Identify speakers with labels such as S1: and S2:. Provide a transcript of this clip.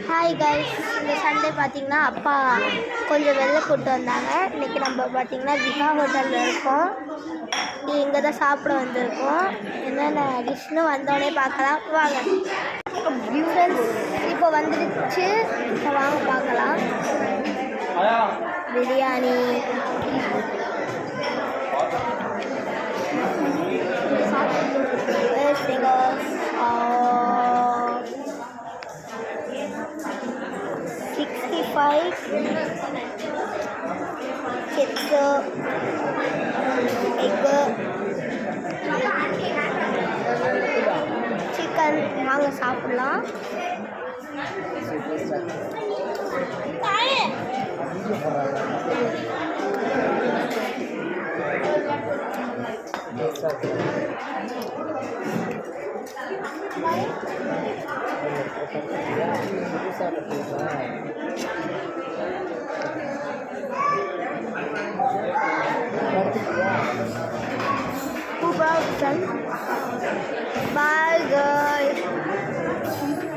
S1: Hi guys, இந்த Sunday பார்த்தீங்கன்னா அப்பா கொஞ்சம் வெளில கூப்பிட்டு வந்தாங்க. இன்றைக்கி நம்ம பார்த்தீங்கன்னா திகா ஹோட்டலில் இருக்கோம். இங்கே தான் சாப்பிட வந்திருக்கோம். என்னென்ன டிஷ்னு வந்தோடனே பார்க்கலாம் வாங்க. இப்போ வந்துடுச்சு, வாங்க பார்க்கலாம். Biryani, chips, egg, chicken. வாங்க சாப்பிடலாம். Super option. Burger.